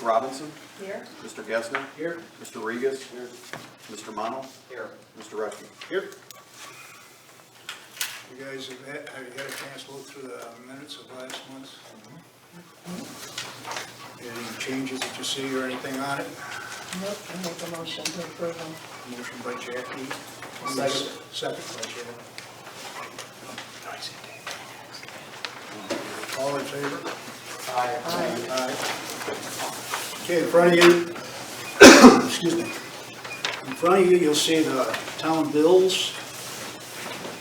Robinson? Here. Mr. Gessner? Here. Mr. Regas? Here. Mr. Mono? Here. Mr. Rushing? Here. You guys have you had a chance to look through the minutes of last month? Any changes that you see or anything on it? Nope, I make a motion to approve them. Motion by Jackie. Second. Second by Jackie. All in favor? Aye. Aye. Okay, in front of you, excuse me, in front of you, you'll see the town bills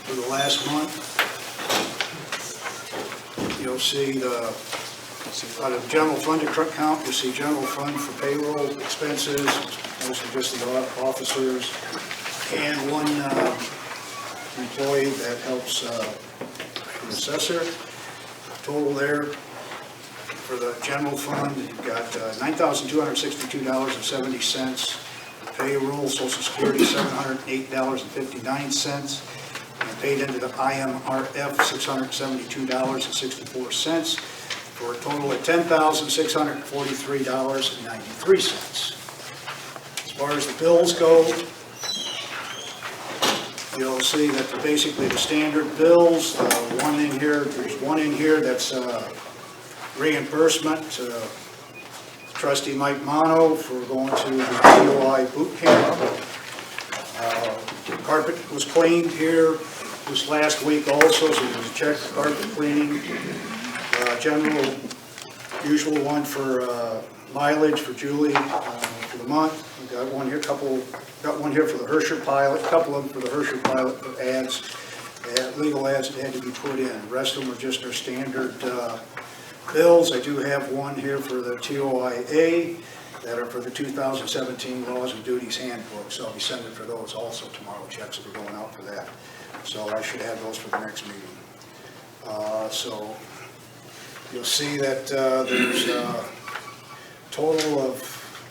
for the last month. You'll see the, out of general fund account, you'll see general fund for payroll expenses, mostly just the officers, and one employee that helps the assessor. Total there for the general fund, you've got $9,262.70. Payroll, Social Security, $708.59. And paid into the IMRF, $672.64, for a total of $10,643.93. As far as the bills go, you'll see that basically the standard bills, there's one in here that's reimbursement to trustee Mike Mono for going to the DOI boot camp. Carpet was cleaned here this last week also, so there's a check for carpet cleaning. General, usual one for mileage for Julie for the month. We got one here, got one here for the Hersher pilot, a couple of them for the Hersher pilot for ads, legal ads that had to be put in. The rest of them are just our standard bills. I do have one here for the TOIA that are for the 2017 Laws and Duties Handbook, so I'll be sending for those also tomorrow. Checks will be going out for that. So I should have those for the next meeting. So you'll see that there's a total of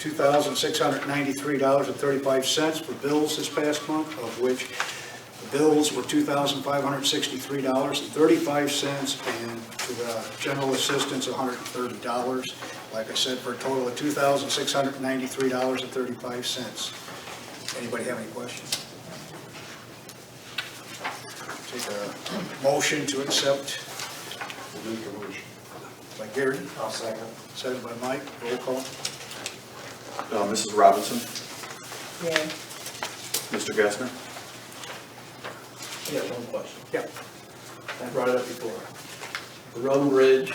$2,693.35 for bills this past month, of which the bills were $2,563.35, and to the general assistance, $130. Like I said, for a total of $2,693.35. Anybody have any questions? Take a motion to accept. We'll make a motion. By Gary. I'll second. Second by Mike. Roll call. Mrs. Robinson? Yeah. Mr. Gessner? Yeah, one question. Yeah. I brought it up before. The road and bridge,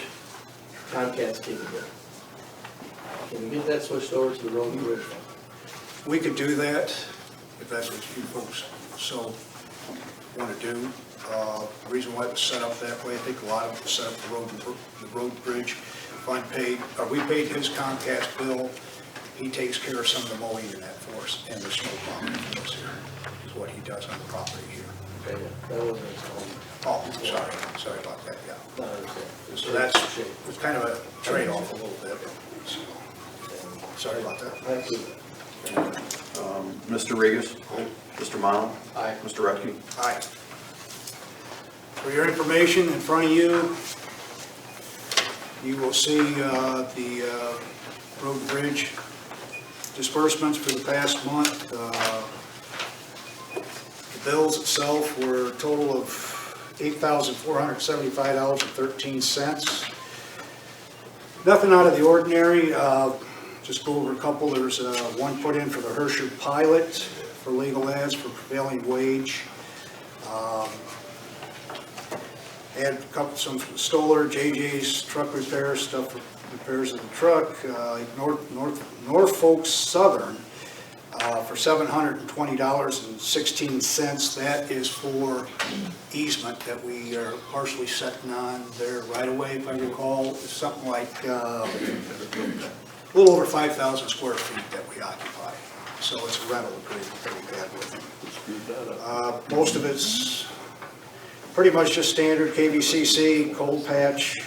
Comcast capability. Can we get that switched over to the road and bridge fund? We could do that if that's what you folks so want to do. The reason why it was set up that way, I think a lot of it was set up the road bridge fund paid, or we paid his Comcast bill. He takes care of some of the mowing in that for us and the snow plowing for us here, is what he does on the property here. Okay, yeah, that wasn't installed. Oh, sorry about that, yeah. No, I understand. So that's, it's kind of a trade-off a little bit. So, sorry about that. Thank you. Mr. Regas? Mr. Mono? Aye. Mr. Rushing? Aye. For your information, in front of you, you will see the road and bridge disbursements for the past month. The bills itself were a total of $8,475.13. Nothing out of the ordinary. Just go over a couple. There's one put in for the Hersher pilot for legal ads for prevailing wage. Had some Stoller, JJ's truck repair stuff for repairs of the truck. Norfolk Southern for $720.16. That is for easement that we are partially setting on there right away, if I recall. It's something like a little over 5,000 square feet that we occupy. So it's a rental agreement that we had with them. Most of it's pretty much just standard KVCC, cold patch,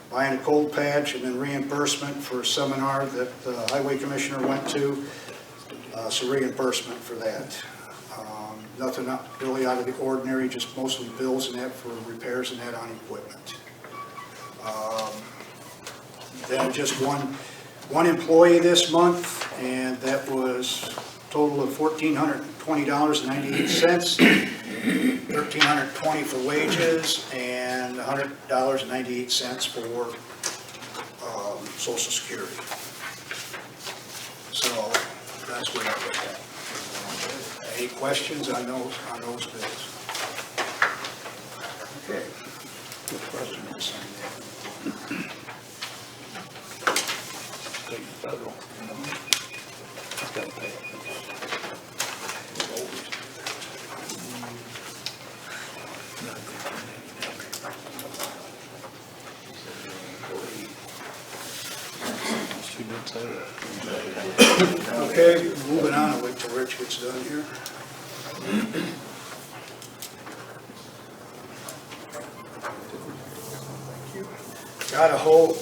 buying a cold patch, and then reimbursement for a seminar that the highway commissioner went to. So reimbursement for that. Nothing really out of the ordinary, just mostly bills and that for repairs and that on equipment. Then just one one employee this month, and that was a total of $1,420.98, $1,320 for wages, and $100.98 for Social Security. So that's what I look at. Any questions on those bills? Okay. Good question. Okay, moving on, I'll wait till Rich gets done here. Got a hold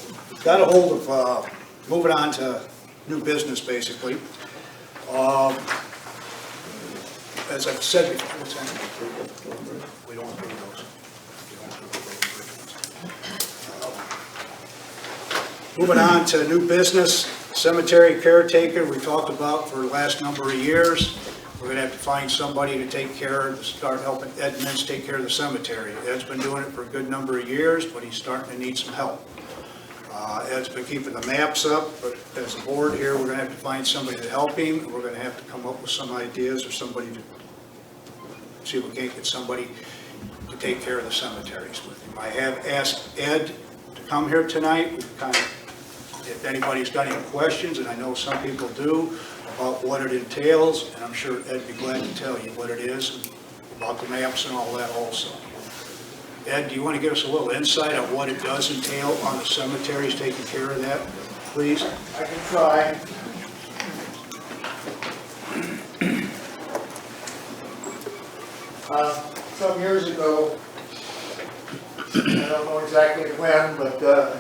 of, moving on to new business, basically. As I've said before, what's that? We don't approve those. We don't approve those. Moving on to new business, cemetery caretaker, we talked about for the last number of years. We're gonna have to find somebody to take care of, start helping Ed Mintz take care of the cemetery. Ed's been doing it for a good number of years, but he's starting to need some help. Ed's been keeping the maps up, but as a board here, we're gonna have to find somebody to help him. We're gonna have to come up with some ideas or somebody to see if we can't get somebody to take care of the cemeteries with him. I have asked Ed to come here tonight. We've kind of, if anybody's got any questions, and I know some people do, about what it entails, and I'm sure Ed'd be glad to tell you what it is, and about the maps and all that also. Ed, do you want to give us a little insight on what it does entail on the cemeteries, taking care of that, please? I can try. Some years ago, I don't know exactly when, but the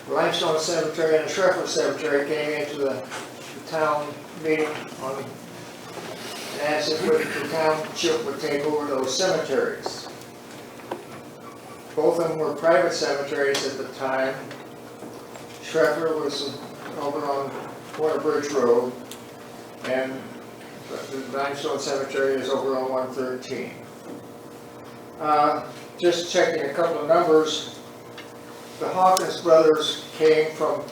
Limestone Cemetery and the Shreffer Cemetery came into the town meeting and asked if the township would take over those cemeteries. Both of them were private cemeteries at the time. Shreffer was over on Waterbridge Road, and the Limestone Cemetery is over on 113. Just checking a couple of numbers, the Hawkins brothers came from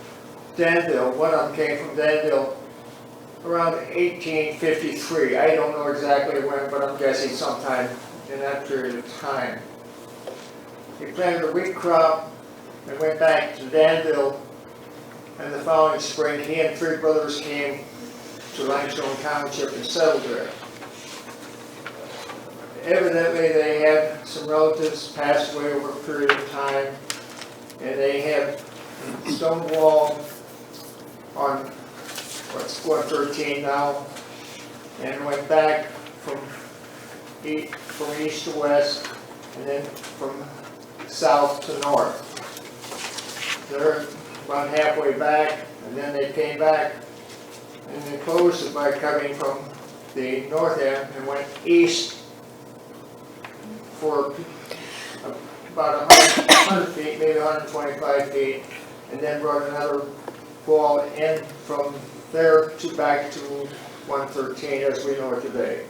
Danville. One of them came from Danville around 1853. I don't know exactly when, but I'm guessing sometime in that period of time. He planted a wheat crop and went back to Danville, and the following spring he and three brothers came to Limestone Township and settled there. Evidently they had some relatives passed away over a period of time, and they had a stone wall on what's 113 now, and went back from east to west, and then from south to north. They're about halfway back, and then they came back, and they closed it by coming from the north end and went east for about 100 feet, maybe 125 feet, and then brought another wall in from there to back to 113 as we know it today.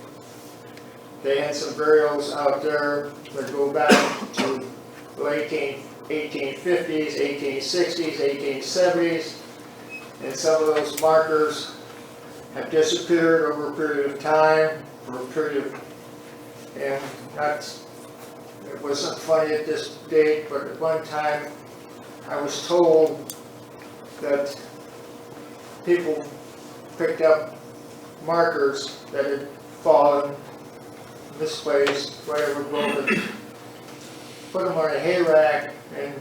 They had some burials out there that go back to the 1850s, 1860s, 1870s, and some of those markers have disappeared over a period of time, and it wasn't funny at this date, but at one time I was told that people picked up markers that had fallen, misplaced, whatever, broken, put them on a hay rack and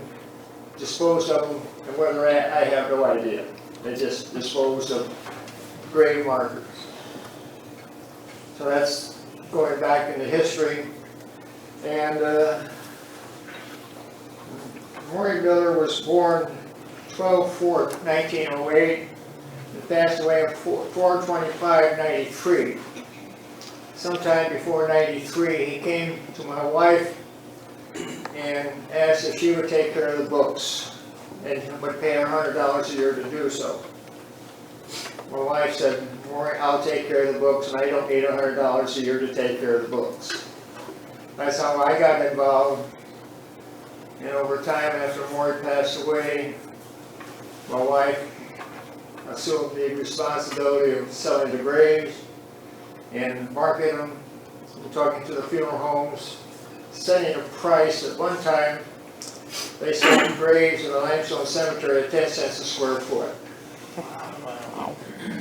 disposed of them, and whether I have no idea. They just disposed of grave markers. So that's going back into history. And Maury Miller was born 12/4/1908 and passed away on 4/25/93. Sometime before 93, he came to my wife and asked if she would take care of the books. and would pay her $100 a year to do so. My wife said, Maury, I'll take care of the books, and I don't need $100 a year to take care of the books. That's how I got involved. And over time, after Maury passed away, my wife assumed the responsibility of selling the graves and marketing them, talking to the funeral homes, setting a price. At one time, they sold graves in the Limestone Cemetery at 10 cents a square foot.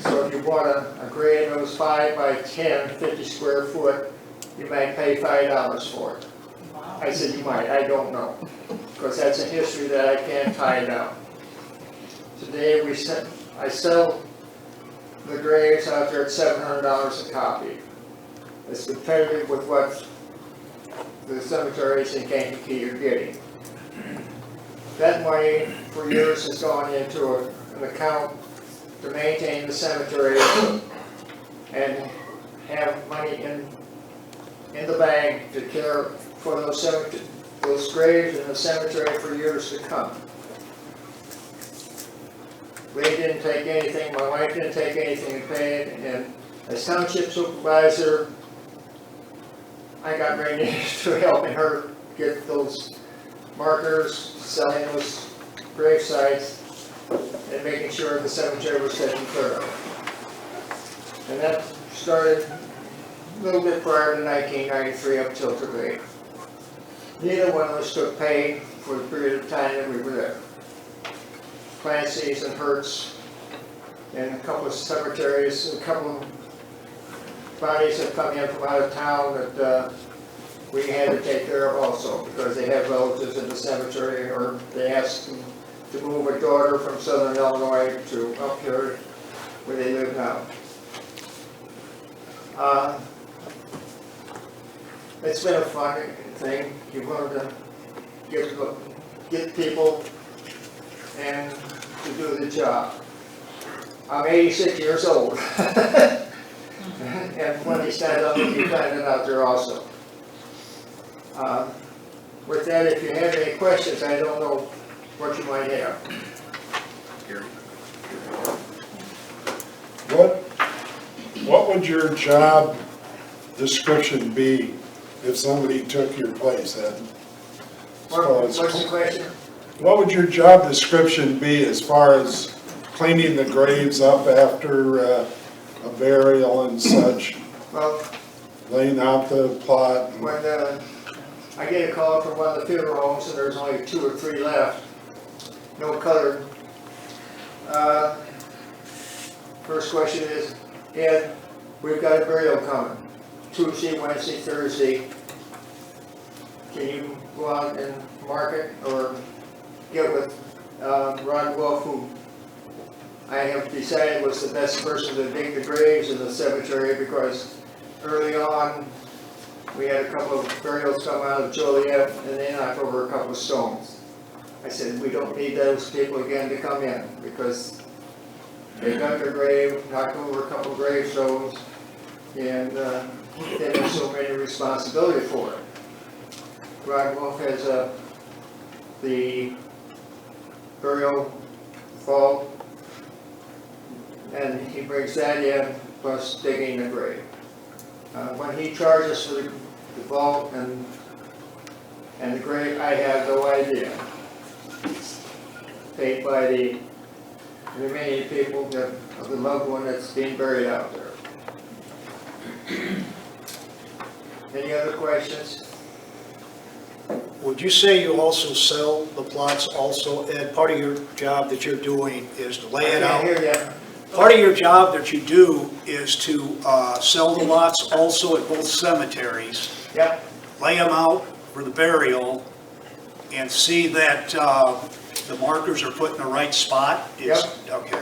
So if you bought a grave that was 5 by 10, 50 square foot, you might pay $5 for it. I said, you might, I don't know, because that's a history that I can't tie down. Today, I sell the graves out there at $700 a copy. It's competitive with what the cemeteries in Kankakee are getting. That money for years has gone into an account to maintain the cemetery and have money in the bank to care for those graves in the cemetery for years to come. They didn't take anything, my wife didn't take anything to pay it, and as township supervisor, I got very next to helping her get those markers, selling those grave sites, and making sure the cemetery was taken care of. And that started a little bit prior to 1993 up till today. Neither one of us took pay for the period of time that we were there. Clancy's and Hertz, and a couple of cemeteries, a couple of bodies have come in from out of town that we had to take care of also, because they have relatives in the cemetery, or they asked them to move a daughter from southern Illinois to up here where they live now. It's been a fun thing. You've learned to get people and to do the job. I'm 86 years old. And when he stands up, you find it out there also. With that, if you have any questions, I don't know what you might have. What would your job description be if somebody took your place, Ed? What's the question? What would your job description be as far as cleaning the graves up after a burial and such, Well, laying out the plot? when I get a call from one of the funeral homes and there's only 2 or 3 left, no colored. First question is, Ed, we've got a burial coming, Tuesday, Wednesday, Thursday. Can you go out and mark it or get with Ron Wolf, who I have decided was the best person to dig the graves in the cemetery, because early on we had a couple of burials come out of Joliet and they knocked over a couple of stones. I said, we don't need those people again to come in, because they dug their grave, knocked over a couple of gravestones, and didn't assume any responsibility for it. Ron Wolf has the burial vault, and he brings that in, plus digging the grave. When he charges for the vault and the grave, I have no idea. Paid by the remaining people of the loved one that's being buried out there. Any other questions? Would you say you also sell the plots also, Ed? Part of your job that you're doing is to lay it I out. can't hear you. Part of your job that you do is to sell the lots also at both cemeteries, Yep. lay them out for the burial, and see that the markers are put in the right spot? Yep. Okay.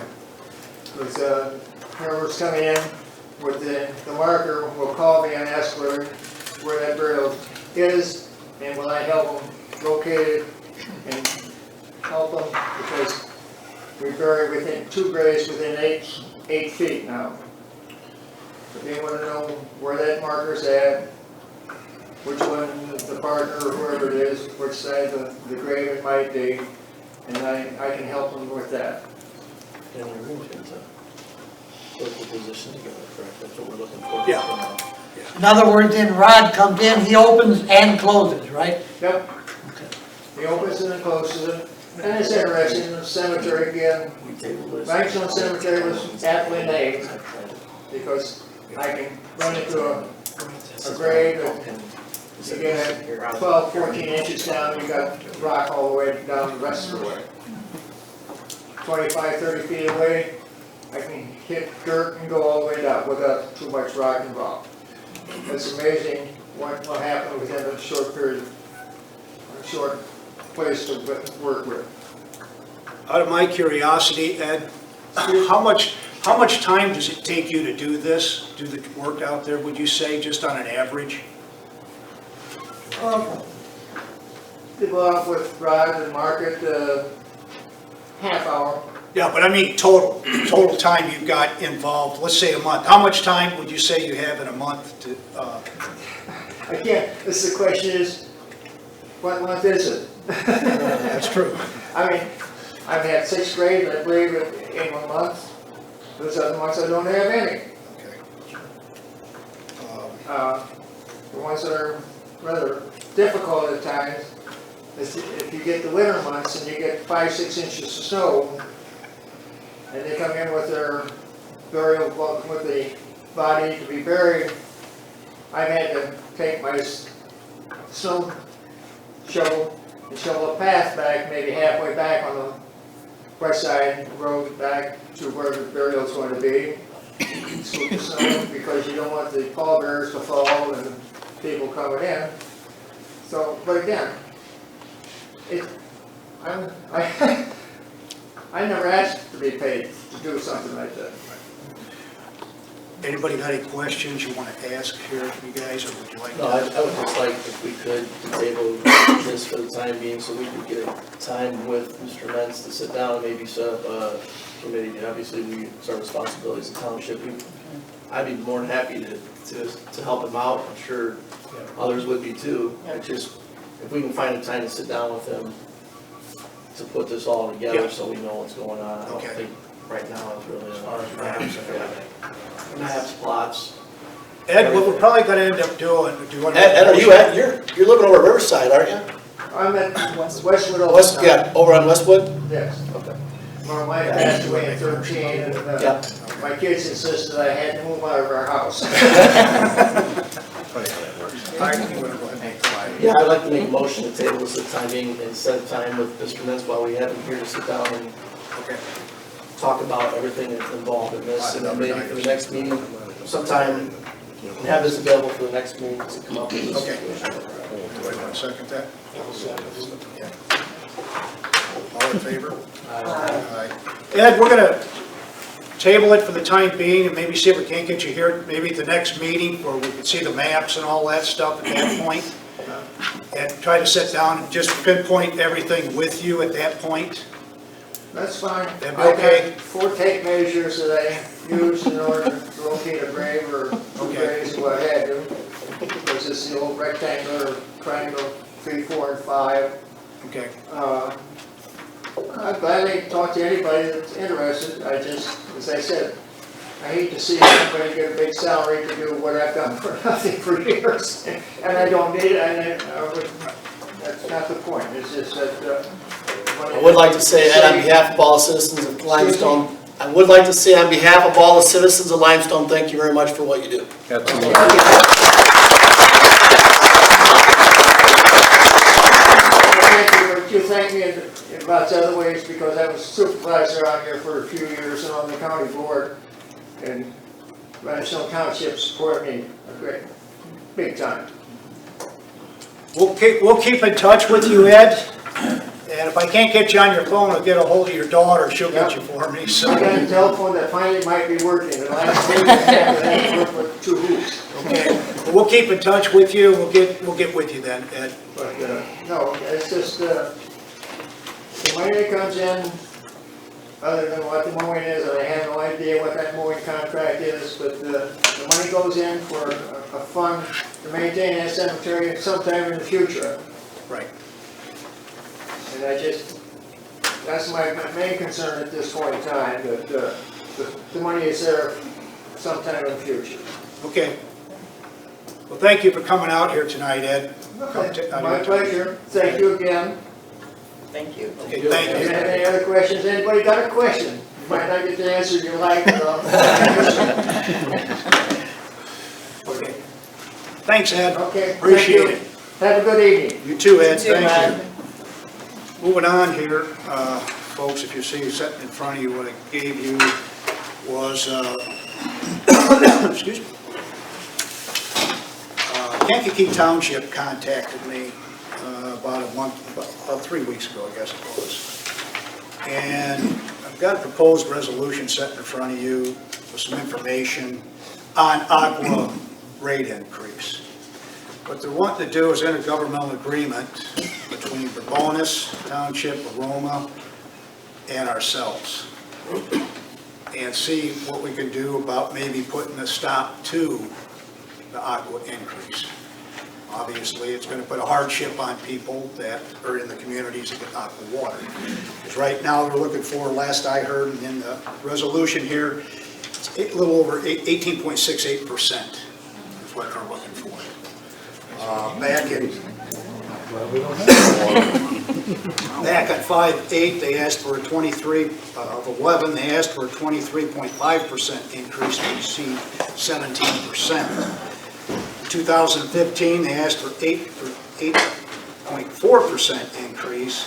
Because whoever's coming in with the marker will call me and ask where that burial is, and will I help them locate it and help them, because we bury within 2 graves within 8 feet now. But they want to know where that marker's at, which one the partner or whoever it is, which side of the grave it might be, and I can help them with that. And we're moving to local position together, correct? That's what we're looking for. Yeah. In other words, then Rod comes in, he opens and closes, right? Yep. He opens it and closes it, and it's interesting, the cemetery again, We table this. Limestone Cemetery was aptly named, because I can run into a grave and you get 12, 14 inches down, you got rock all the way down the rest of the way. 25, 30 feet away, I can hit dirt and go all the way down without too much rock involved. It's amazing what happened within a short period, a short place to work with. Out of my curiosity, Ed, how much time does it take you to do this, do the work out there, would you say, just on an average? To go out with Rod and market, half hour. Yeah, but I mean total time you've got involved, let's say a month. How much time would you say you have in a month to, I can't, the question is, what month is it? that's true. I mean, I've had 6 grades, I believe, in 1 month. Those other months I don't have any. Okay. The ones that are rather difficult at times is if you get the winter months and you get 5, 6 inches of snow, and they come in with their burial, with the body to be buried, I've had to take my snow shovel and shovel a path back, maybe halfway back on the west side road back to where the burial is going to be. Scoop the snow, because you don't want the pallbearers to fall and people coming in. So, but again, I never asked to be paid to do something like that. Anybody got any questions you want to ask here, you guys, or would you like to? No, I would just like, if we could, to table this for the time being, so we could get time with Mr. Mentz to sit down and maybe set up a committee. Obviously, it's our responsibility as a township. I'd be more than happy to help him out. I'm sure others would be too. It's just, if we can find a time to sit down with him to put this all together so we know what's going on. I don't think right now it's really. As far as maps, plots. Ed, what we're probably going to end up doing, do you want to? Ed, are you at, you're living over Riverside, aren't you? I'm at Westwood. West, yeah, over on Westwood? Yes. Okay. My wife passed away at 13, and my kids insisted I had to move out of our house. Yeah, I'd like to make a motion to table this at the time being and set a time with Mr. Mentz while we have him here to sit down and talk about everything that's involved in this, and then maybe for the next meeting, sometime, have this available for the next meeting to come up with this situation. Do I want to second that? Yeah. All in favor? Aye. Ed, we're going to table it for the time being and maybe see if we can't get you here maybe at the next meeting where we can see the maps and all that stuff at that point. And try to sit down and just pinpoint everything with you at that point. That's fine. That'd be okay? I got 4 tape measures that I use in order to locate a grave or 2 graves or what have you. Because it's the old rectangular triangle 3, 4, and 5. Okay. I'd gladly talk to anybody that's interested. I just, as I said, I hate to see somebody get a big salary to do what I've done for nothing for years. And I don't need it, and that's not the point. It's just that. I would like to say, Ed, on behalf of all the citizens of Limestone, I would like to say on behalf of all the citizens of Limestone, thank you very much for what you do. You thank me in lots of other ways, because I was supervisor out here for a few years and on the county board, and Limestone Township supported me a great, big time. We'll keep in touch with you, Ed. And if I can't get you on your phone, I'll get a hold of your daughter. She'll get you for me. So. I got a telephone that finally might be working, and last week I had to work for 2 weeks. Okay. We'll keep in touch with you. We'll get with you then, Ed. But no, it's just the money that comes in, other than what the mowing is, and I have no idea what that mowing contract is, but the money goes in for a fund to maintain that cemetery sometime in the future. Right. And I just That's my main concern at this point in time, that the money is there sometime in the future. Okay. Well, thank you for coming out here tonight, Ed. My pleasure. Thank you again. Thank you. Okay, thank If you you. have any other questions, anybody got a question? You might not get the answer you like. Okay. Thanks, Ed. Okay. thank Appreciate you. it. Have a good evening. You too, Ed. You too, Thank you. Moving on here, folks, if you see sitting in front of you, what I gave you was, excuse me. Kankakee Township contacted me about 3 weeks ago, I guess it was. And I've got a proposed resolution set in front of you with some information on aqua rate increase. What they're wanting to do is intergovernmental agreement between Bonus Township, Aroma, and ourselves. And see what we can do about maybe putting a stop to the aqua increase. Obviously, it's going to put a hardship on people that are in the communities that get aqua water. Because right now, they're looking for, last I heard in the resolution here, it's a little over 18.68% is what they're looking for. Back at 5/8, they asked for a 23 of 11. They asked for a 23.5% increase to exceed 17%. 2015, they asked for 8.4% increase.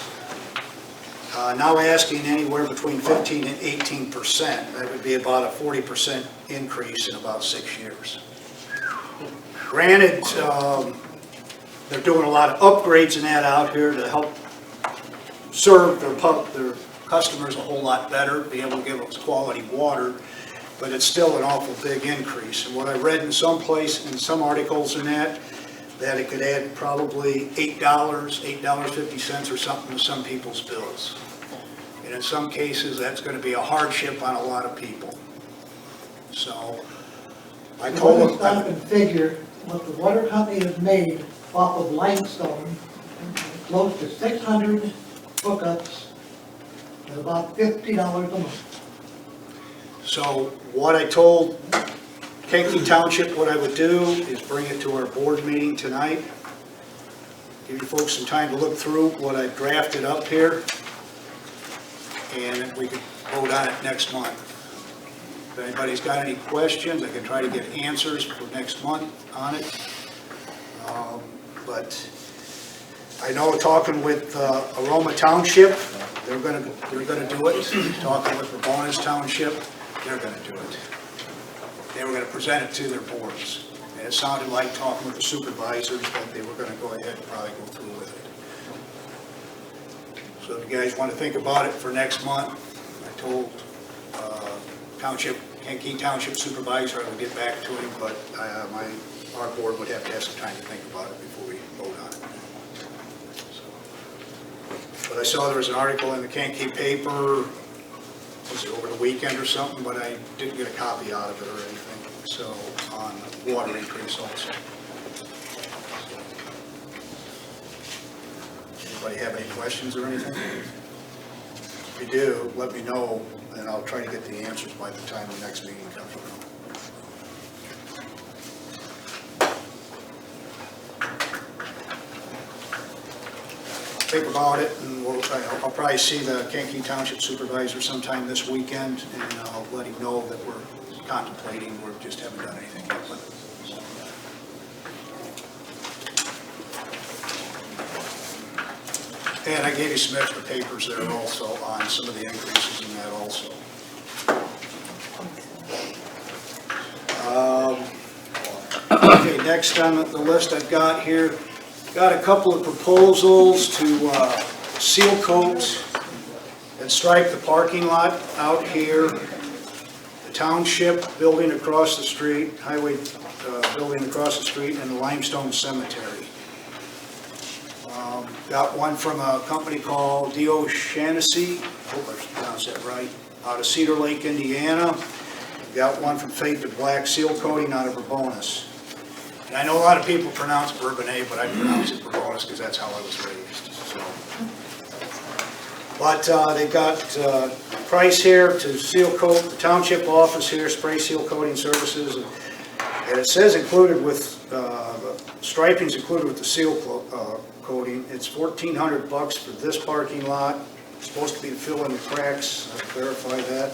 Now asking anywhere between 15 and 18%. That would be about a 40% increase in about 6 years. Granted, they're doing a lot of upgrades and that out here to help serve their customers a whole lot better, be able to give us quality water, but it's still an awful big increase. And what I read in some articles in that it could add probably $8, $8.50 or something to some people's bills. And in some cases, that's going to be a hardship on a lot of people. So I told them. Stop and figure what the water company has made off of limestone, close to 600 hookups at about $50 a month. So what I told Kankakee Township, what I would do is bring it to our board meeting tonight. Give you folks some time to look through what I drafted up here. And we could vote on it next month. If anybody's got any questions, I can try to get answers for next month on it. But I know talking with Aroma Township, they're gonna do it. Talking with Bonus Township, they're gonna do it. They were gonna present it to their boards. And it sounded like talking with the supervisors that they were gonna go ahead and probably go through with it. So if you guys want to think about it for next month, I told Kankakee Township Supervisor I would get back to him, but our board would have to have some time to think about it before we vote on it. So, but I saw there was an article in the Kankakee paper, was it over the weekend or something, but I didn't get a copy out of it or anything, so on water increase also. Anybody have any questions or anything? If you do, let me know, and I'll try to get the answers by the time the next meeting comes around. Think about it, and I'll probably see the Kankakee Township Supervisor sometime this weekend, and I'll let him know that we're contemplating, we just haven't done anything yet with it. And I gave you some extra papers there also on some of the increases in that also. Okay, next on the list I've got here, got a couple of proposals to seal coat and stripe the parking lot out here. The township building across the street, highway building across the street, and the Limestone Cemetery. Got one from a company called O'Shaughnessy, I hope I pronounced that right, out of Cedar Lake, Indiana. Got one from Fade to Black Seal Coating out of Bonus. And I know a lot of people pronounce Bourbonnais, but I pronounce it Bonus because that's how I was raised. So But they got price here to seal coat the township office here, spray seal coating services. And it says included with, striping's included with the seal coating. It's $1,400 for this parking lot. It's supposed to be to fill in the cracks, I'll verify that.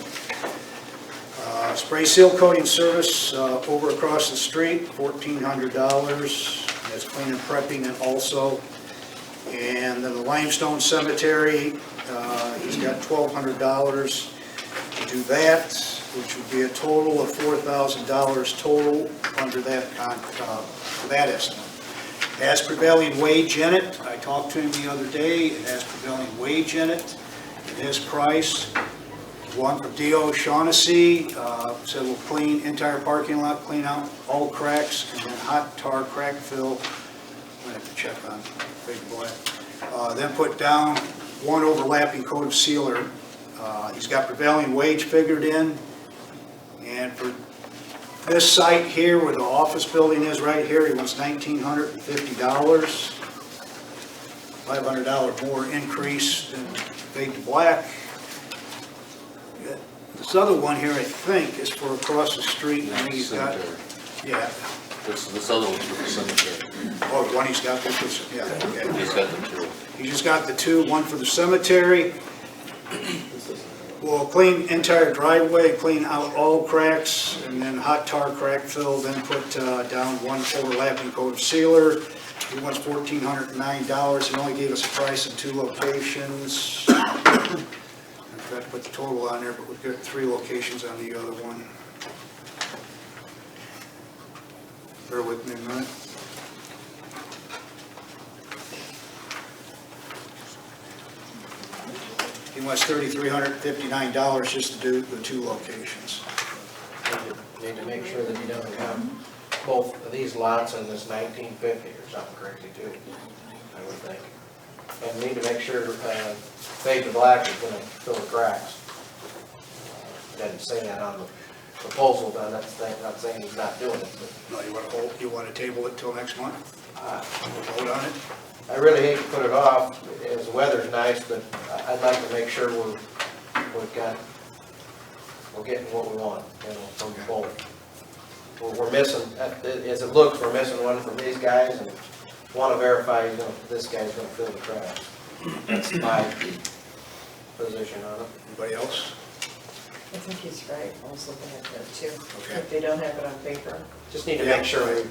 Spray seal coating service over across the street, $1,400. That's cleaning, prepping it also. And then the Limestone Cemetery, he's got $1,200 to do that, which would be a total of $4,000 total under that that estimate. It has prevailing wage in it. I talked to him the other day. It has prevailing wage in it. His price, one from D.O. Shaughnessy, said we'll clean entire parking lot, clean out all cracks, and then hot tar crack fill. I have to check on Big Black. Then put down one overlapping coat of sealer. He's got prevailing wage figured in. And for this site here where the office building is right here, he wants $1,950. $500 more increase than Big Black. This other one here, I think, is for across the street. I think he's got, yeah. This other one's for the cemetery. Oh, one he's got, this was, yeah, okay. He's got the two. He just got the two, one for the cemetery. We'll clean entire driveway, clean out all cracks, and then hot tar crack fill, then put down one overlapping coat of sealer. He wants $1,409. He only gave us a price in 2 locations. I forgot to put the total on there, but we've got 3 locations on the other one. Bear with me a minute. He wants $3,359 just to do the 2 locations. Need to make sure that he doesn't have both of these lots in this 1950 or something crazy too, I would think. And need to make sure Fade to Black is gonna fill the cracks. Doesn't say that on the proposal, but that's not saying he's not doing it, but No, you want to table it till next month? We'll vote on it? I really hate to put it off, as the weather's nice, but I'd like to make sure we're getting what we want, you know, from both. We're missing, as it looks, we're missing one from these guys, and want to verify this guy's going to fill the cracks. That's my position on it. Anybody else? I think he's right, I was looking at that too. Okay. If they don't have it on paper. Just need to make sure we, you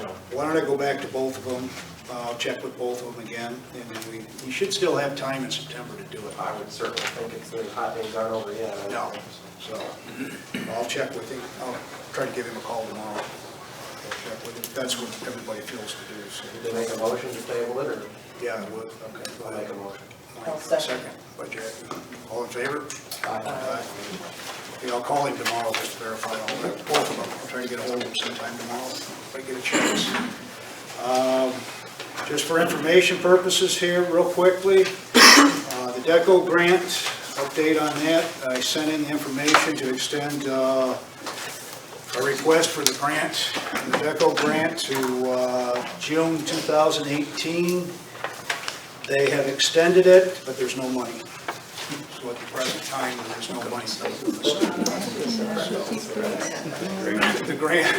know. Why don't I go back to both of them? I'll check with both of them again, and then we should still have time in September to do it. I would certainly think the hot days aren't over yet. I No. don't think so. So I'll check with him. I'll try to give him a call tomorrow. I'll check with him. That's what everybody feels to do. So. Did they make a motion to table it, or? Yeah, I would. Okay. I'll make a motion. I'll second. By Jackie. All in favor? Aye. Okay, I'll call him tomorrow just to verify all that. Both of them. I'll try to get a hold of him sometime tomorrow if I get a chance. Just for information purposes here, real quickly, the DECO grant, update on that. I sent in the information to extend a request for the grant, the DECO grant to June 2018. They have extended it, but there's no money. So at the present time, there's no money. The grant,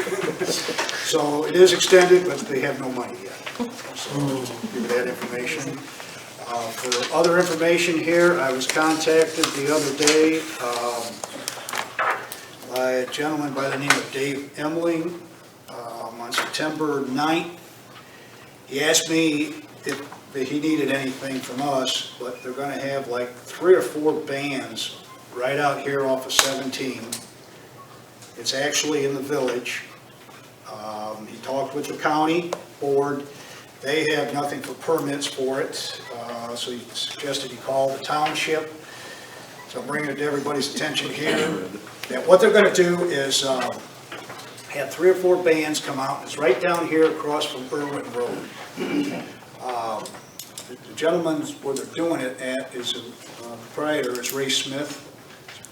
so it is extended, but they have no money yet. So give you that information. For other information here, I was contacted the other day by a gentleman by the name of Dave Emling on September 9th. He asked me if he needed anything from us, but they're going to have like 3 or 4 bands right out here off of 17. It's actually in the village. He talked with the county board. They have nothing for permits for it, so he suggested he call the township. So I'm bringing it to everybody's attention here, that what they're going to do is have 3 or 4 bands come out. It's right down here across from Irwin Road. The gentleman where they're doing it at is a proprietor, is Ray Smith,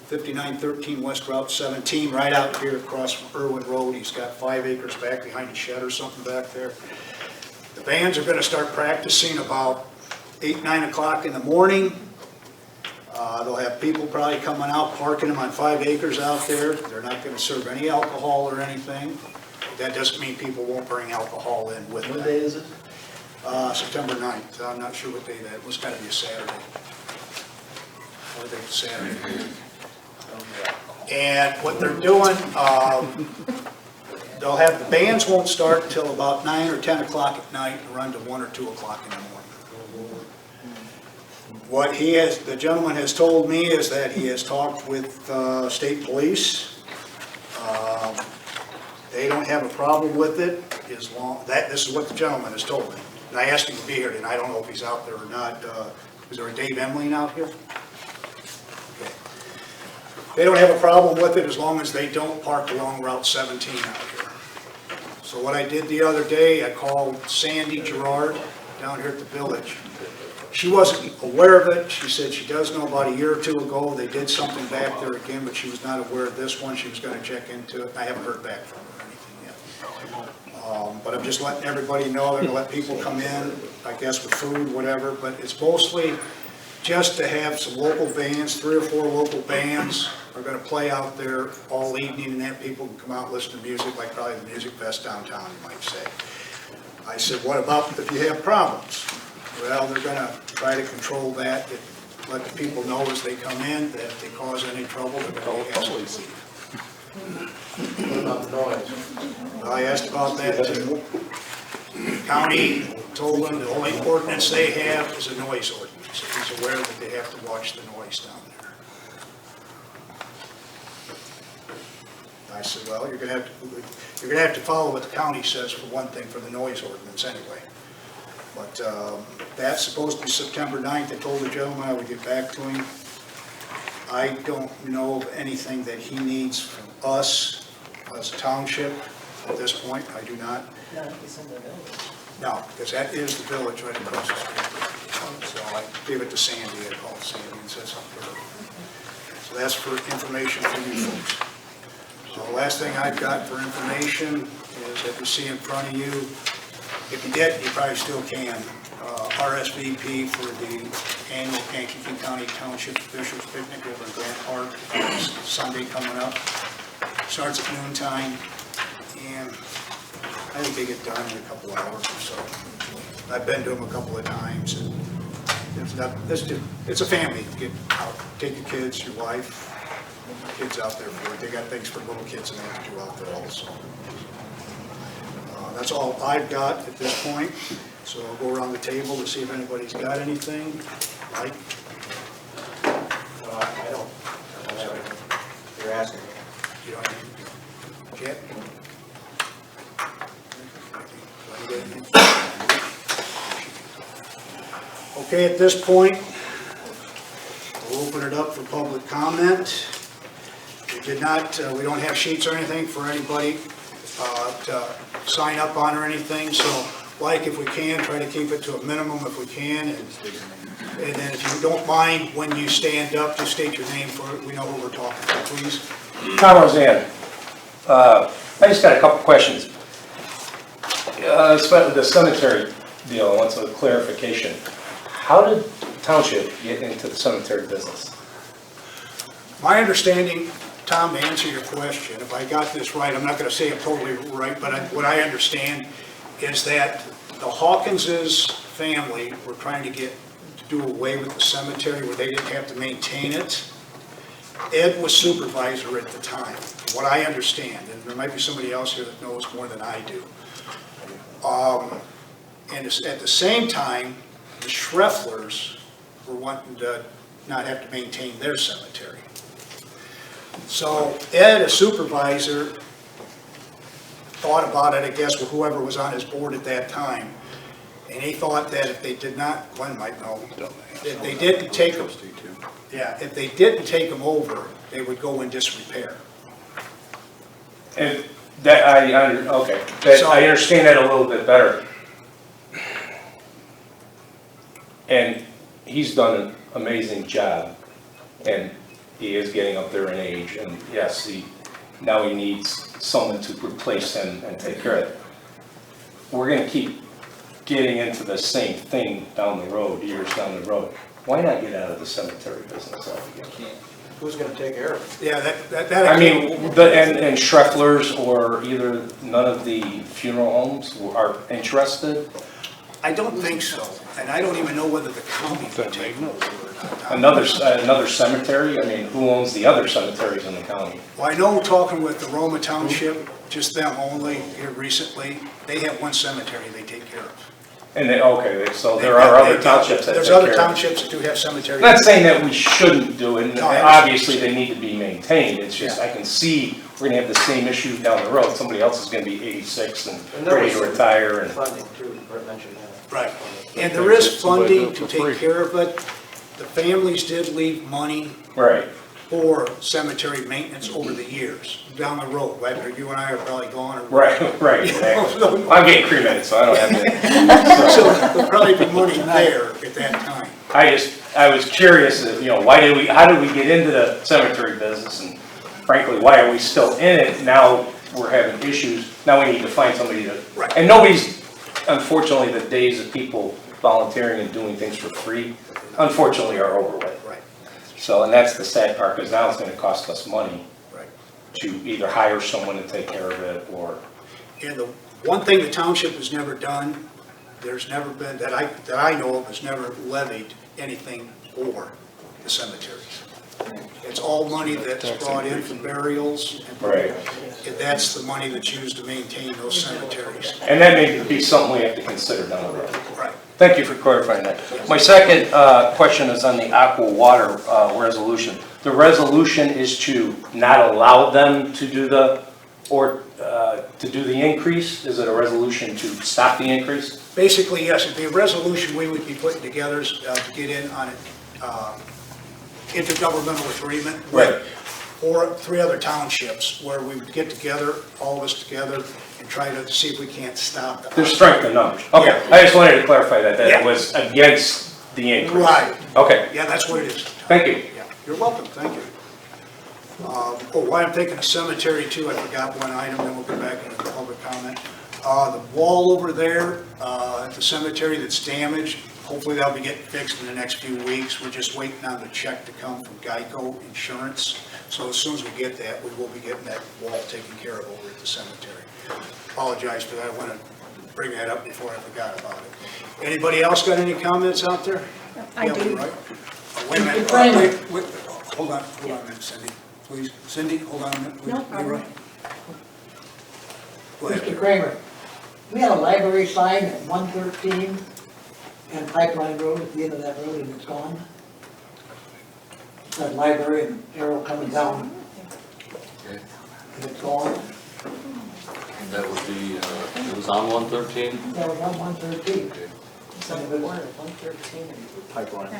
5913 West Route 17, right out here across from Irwin Road. He's got 5 acres back behind a shed or something back there. The bands are going to start practicing about 8, 9 o'clock in the morning, They'll have people probably coming out, parking them on 5 acres out there. They're not gonna serve any alcohol or anything. That doesn't mean people won't bring alcohol in with them. What day is it? September 9th, I'm not sure what day that, it was gotta be a Saturday. I think it's Saturday. And what they're doing, they'll have, the bands won't start until about 9 or 10 o'clock at night and run to 1 or 2 o'clock in the morning. What the gentleman has told me is that he has talked with state police. They don't have a problem with it as long, this is what the gentleman has told me. And I asked him to be here tonight, I don't know if he's out there or not. Is there a Dave Emling out here? Okay. They don't have a problem with it as long as they don't park along Route 17 out here. So what I did the other day, I called Sandy Gerard down here at the village. She wasn't aware of it. She said she does know about a year or two ago, they did something back there again, but she was not aware of this one. She was gonna check into it. I haven't heard back from her or anything yet. But I'm just letting everybody know, they're gonna let people come in, I guess with food, whatever, but it's mostly just to have some local bands, 3 or 4 local bands are gonna play out there all evening, and have people can come out and listen to music, like probably the Music Fest downtown, you might say. I said, what about if you have problems? Well, they're gonna try to control that, let the people know as they come in, that if they cause any trouble, they're gonna be asked to leave. What about the noise? I asked about that too. County told them the only ordinance they have is a noise ordinance. He's aware that they have to watch the noise down there. I said, well, you're gonna have to follow what the county says for one thing for the noise ordinance anyway. But that's supposed to be September 9th. I told the gentleman I would get back to him. I don't know of anything that he needs from us as a township at this point. I do not. No, he's in the village. No, because that is the village right across the street. So I gave it to Sandy. I called Sandy and said something to her. So that's for information for you folks. So the last thing I've got for information is that you see in front of you, if you didn't, you probably still can, RSVP for the annual Kankakee County Township Officials Picnic over in Grant Park. It's Sunday coming up. Starts at noontime, and I think they get done in a couple hours or so. I've been to them a couple of times, and it's a family. Get out, take your kids, your wife, kids out there for it. They got things for little kids and they have to do out there also. That's all I've got at this point. So I'll go around the table to see if anybody's got anything. Mike? I don't have anything. You're asking me. You don't have anything? Jet? Okay, at this point, we'll open it up for public comment. We don't have sheets or anything for anybody to sign up on or anything, so like if we can, try to keep it to a minimum if we can, and then if you don't mind, when you stand up, just state your name for it, we know who we're talking to, please. Tom Roseanne. I just got a couple questions. The cemetery deal, I want some clarification. How did the township get into the cemetery business? My understanding, Tom, to answer your question, if I got this right, I'm not going to say I'm totally right, but what I understand is that the Hawkinses family were trying to do away with the cemetery where they didn't have to maintain it. Ed was supervisor at the time, what I understand, and there might be somebody else here that knows more than I do. And at the same time, the Schrefflers were wanting to not have to maintain their cemetery. So Ed, a supervisor, thought about it, I guess, with whoever was on his board at that time. And he thought that if they did not, Glenn might know, if they didn't take them, if they didn't take them over, they would go in disrepair. And that, I understand that a little bit better. And he's done an amazing job, and he is getting up there in age, and yes, now he needs someone to replace him and take care of it. We're going to keep getting into the same thing down the road, years down the road. why not get out of the cemetery business altogether? Who's gonna take care of it? Yeah, that. I mean, and Schreffler's or either, none of the funeral homes are interested? I don't think so, and I don't even know whether the county would take it over or not. Another cemetery? I mean, who owns the other cemeteries in the county? Well, I know talking with the Roma Township, just them only, here recently, they have one cemetery they take care of. And so there are other townships that take There's care of other it. townships that do have cemeteries. I'm not saying that we shouldn't do it, and No, I understand. obviously they need to be maintained, it's just, I can see we're gonna have the same issue down the road, somebody else is gonna be 86 and there ready was to some retire, and, Funding too, Brett mentioned that. Right, and there is funding to take care of it. The families did leave money right. for cemetery maintenance over the years, down the road, whether you and I are probably gone or. Right, exactly. I'm getting cremated, so I don't have to. So there'll probably be money there at that time. I was curious, how did we get into the cemetery business, and frankly, why are we still in it? Now we're having issues, now we need to find somebody to, Right. and nobody's, unfortunately, the days of people volunteering and doing things for free, unfortunately, are over with. Right. So, and that's the sad part, because now it's gonna cost us money Right. to either hire someone to take care of it, or, And the one thing the township has never done, there's never been, that I know of, has never levied anything for the cemeteries. It's all money that's brought in for burials, right. and that's the money that's used to maintain those cemeteries. And that may be something we have to consider down the road. Right. Thank you for clarifying that. My second question is on the aqua water resolution. The resolution is to not allow them to do the increase? Is it a resolution to stop the increase? Basically, yes, it'd be a resolution we would be putting together to get in on an intergovernmental agreement with three other townships, where we would get together, all of us together, and try to see if we can't stop the. There's strength in numbers. Okay, I just wanted to clarify that Yeah. it was against the increase. Right. Okay, Yeah, that's what it is. thank you. Yeah, you're welcome, thank you. While I'm thinking of cemetery too, I forgot one item, then we'll get back into the public comment. The wall over there at the cemetery that's damaged, hopefully that'll be getting fixed in the next few weeks. We're just waiting on the check to come from Geico Insurance. So as soon as we get that, we will be getting that wall taken care of over at the cemetery. Apologize for that, I want to bring that up before I forgot about it. Anybody else got any comments out there? I Yeah, do. right. Wait a minute, Mr. Kramer. wait, hold on a minute, Cindy, please. Cindy, hold on a minute. No problem. Leroy. Go ahead. Mr. Kramer, we had a library sign at 113 and Pipeline Road, at the end of that road, and it's gone. That library and arrow coming down, Okay. and it's gone. That would be, it was on 113? That was on 113. It's on the corner of 113 and Pipeline.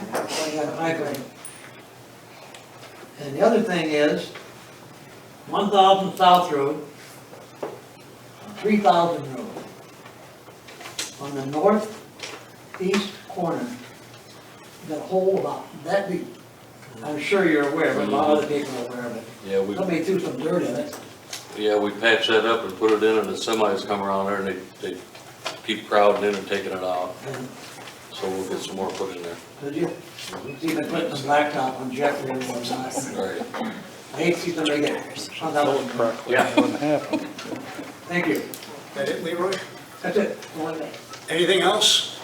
Yeah, library. And the other thing is, 1000 South Road, 3000 Road. On the northeast corner, that hole about that deep. I'm sure you're aware, but a lot of other people are aware of it. Yeah, Somebody threw some dirt in it. we patched that up and put it in, and the semis come around there, and they keep crowding in and taking it out. And So we'll get some more put in there. Did you? See, they put some blacktop on Jeffrey and whatnot. Right. I hate to see somebody get hung up. Yeah. Thank you. That it, Leroy? That's it. Anything else?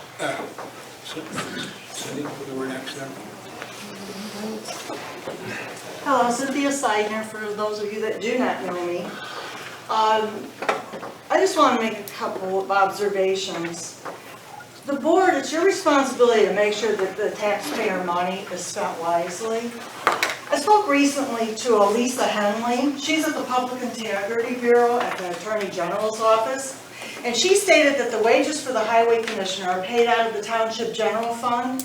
Cindy, you were next then. Hello, Cynthia Seidner, for those of you that do not know me. I just want to make a couple of observations. The board, it's your responsibility to make sure that the taxpayer money is spent wisely. I spoke recently to Elisa Henley. She's at the Public Integrity Bureau at the Attorney General's office. And she stated that the wages for the highway commissioner are paid out of the township general fund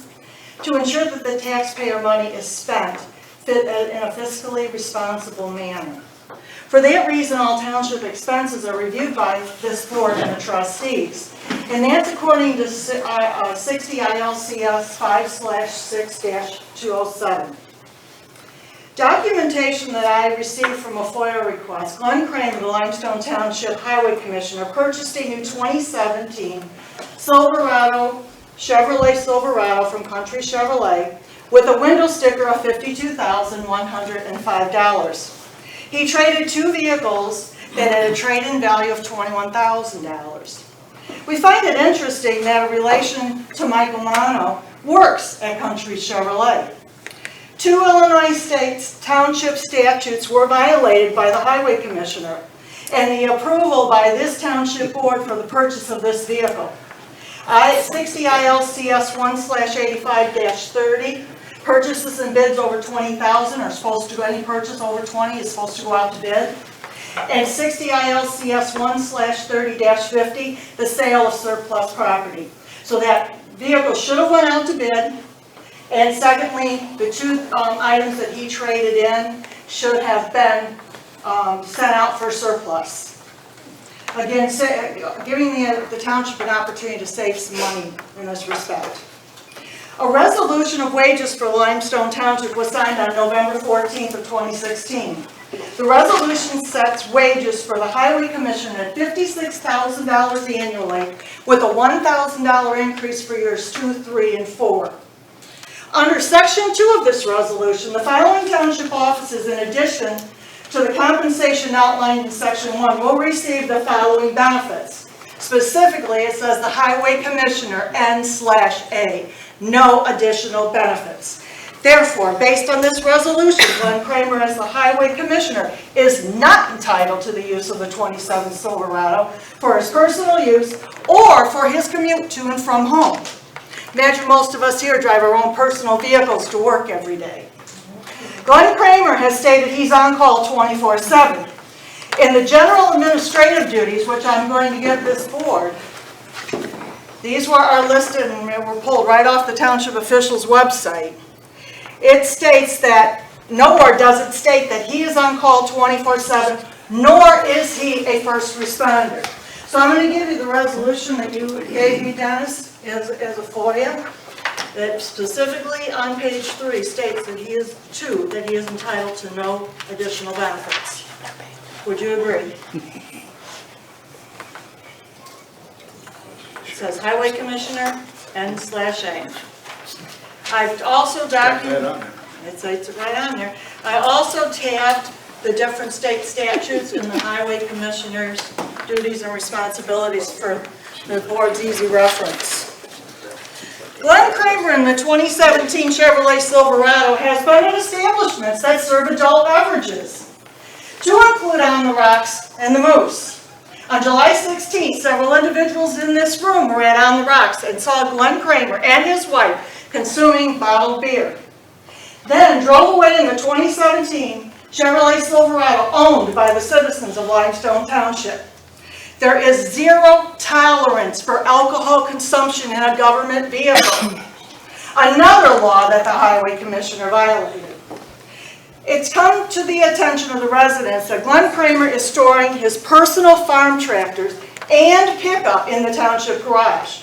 to ensure that the taxpayer money is spent in a fiscally responsible manner. For that reason, all township expenses are reviewed by this board and the trustees. And that's according to 60 ILCS 5/6-207. Documentation that I received from a FOIA request, Glenn Crane, the Limestone Township Highway Commissioner, purchased a new 2017 Chevrolet Silverado from Country Chevrolet with a window sticker of $52,105. He traded 2 vehicles that had a trade-in value of $21,000. We find it interesting that a relation to Michael Mano works at Country Chevrolet. 2 Illinois State Township statutes were violated by the Highway Commissioner and the approval by this Township Board for the purchase of this vehicle. 60 ILCS 1/85-30, purchases and bids over 20,000 are supposed to go, any purchase over 20 is supposed to go out to bid. And 60 ILCS 1/30-50, the sale of surplus property. So that vehicle should have went out to bid. And secondly, the 2 items that he traded in should have been sent out for surplus. Again, giving the township an opportunity to save some money in this respect. A resolution of wages for Limestone Township was signed on November 14th of 2016. The resolution sets wages for the Highway Commission at $56,000 annually with a $1,000 increase for years 2, 3, and 4. Under Section 2 of this resolution, the following township offices, in addition to the compensation outlined in Section 1, will receive the following benefits. Specifically, it says the Highway Commissioner N/A. No additional benefits. Therefore, based on this resolution, Glenn Kramer, as the Highway Commissioner, is not entitled to the use of the 27 Silverado for his personal use or for his commute to and from home. Imagine most of us here drive our own personal vehicles to work every day. Glenn Kramer has stated he's on call 24/7. In the general administrative duties, which I'm going to give this board, these are listed and were pulled right off the township officials' website. It states that, nowhere does it state that he is on call 24/7, nor is he a first responder. So I'm going to give you the resolution that you gave me, Dennis, as a FOIA, that specifically on page 3 states that he is entitled to no additional benefits. Would you agree? It says Highway Commissioner N/A. I've also documented, it's right on there. I also tabbed the different state statutes and the Highway Commissioner's duties and responsibilities for the board's easy reference. Glenn Kramer in the 2017 Chevrolet Silverado has been in establishments that serve adult beverages, to include On the Rocks and the Moose. On July 16th, several individuals in this room were at On the Rocks and saw Glenn Kramer and his wife consuming bottled beer. Then drove away in the 2017 Chevrolet Silverado owned by the citizens of Limestone Township. There is zero tolerance for alcohol consumption in a government vehicle. Another law that the Highway Commissioner violated. It's come to the attention of the residents that Glenn Kramer is storing his personal farm tractors and pickup in the township garage.